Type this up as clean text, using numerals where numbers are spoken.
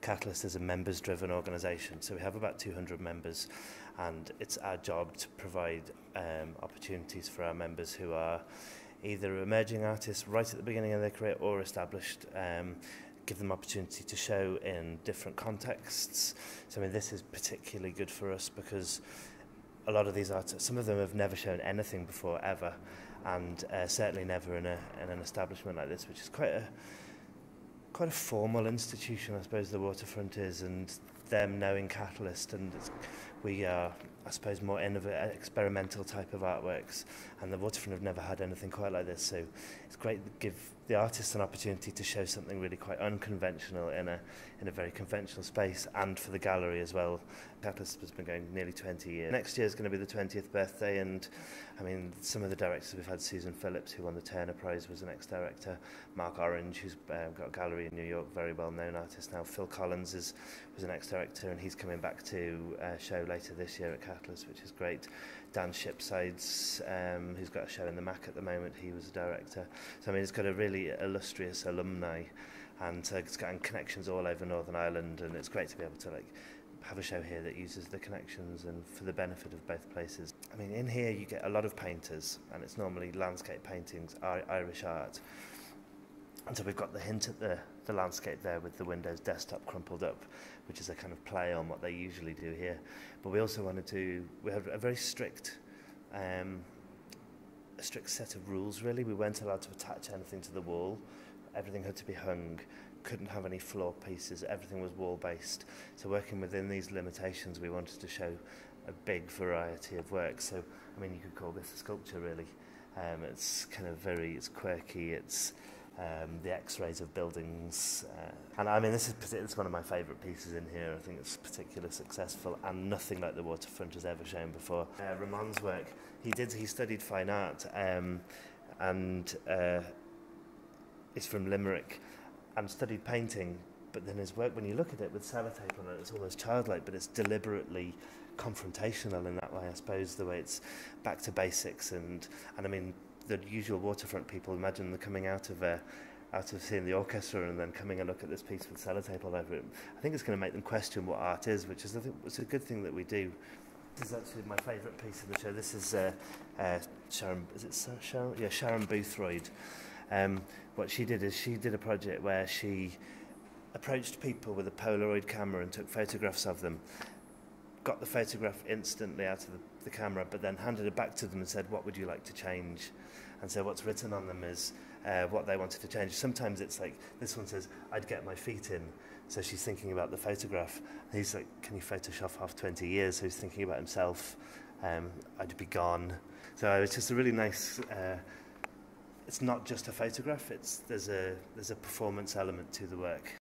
Catalyst is a members-driven organisation, so we have about 200 members, and it's our job to provide opportunities for our members who are either emerging artists right at the beginning of their career or established, give them opportunity to show in different contexts. So I mean, this is particularly good for us because a lot of these artists, some of them have never shown anything before ever, and certainly never in an establishment like this, which is quite a formal institution, I suppose the Waterfront is, and them knowing Catalyst, and we are, I suppose, more innovative, experimental type of artworks, and the Waterfront have never had anything quite like this, so it's great to give the artists an opportunity to show something really quite unconventional in a very conventional space, and for the gallery as well. Catalyst has been going nearly 20 years. Next year is going to be the 20th birthday, and I mean, some of the directors we've had, Susan Phillips, who won the Turner Prize, was an ex-director. Mark Orange, who's got a gallery in New York, very well-known artist now. Phil Collins was an ex-director, and he's coming back to show later this year at Catalyst, which is great. Dan Shipsides, who's got a show in the Mac at the moment, he was a director. So I mean, it's got a really illustrious alumni, and it's got connections all over Northern Ireland, and it's great to be able to have a show here that uses the connections and for the benefit of both places. I mean, in here you get a lot of painters, and it's normally landscape paintings, Irish art. And so we've got the hint at the landscape there with the Windows desktop crumpled up, which is a kind of play on what they usually do here. But we also wanted to, we have a very strict set of rules, really. We weren't allowed to attach anything to the wall. Everything had to be hung, couldn't have any floor pieces, everything was wall-based. So working within these limitations, we wanted to show a big variety of work. So, I mean, you could call this a sculpture, really. It's kind of it's quirky, it's the x-rays of buildings. And I mean, this is one of my favourite pieces in here. I think it's particularly successful and nothing like the Waterfront has ever shown before. Ramon's work, he studied fine art and is from Limerick and studied painting, but then his work, when you look at it with sellotape on it, it's almost childlike, but it's deliberately confrontational in that way, I suppose, the way it's back to basics. And I mean, the usual Waterfront people, imagine them coming out of seeing the orchestra and then coming and look at this piece with sellotape all over it. I think it's going to make them question what art is, which is, I think, it's a good thing that we do. This is actually my favourite piece in the show. This is Sharon, is it Sharon? Yeah, Sharon Boothroyd. What she did is she did a project where she approached people with a Polaroid camera and took photographs of them, got the photograph instantly out of the camera, but then handed it back to them and said, what would you like to change? And so what's written on them is what they wanted to change. Sometimes it's like, this one says, I'd get my feet in. So she's thinking about the photograph. And he's like, can you Photoshop off 20 years? So he's thinking about himself. I'd be gone. So it's just a really nice, it's not just a photograph, there's a performance element to the work.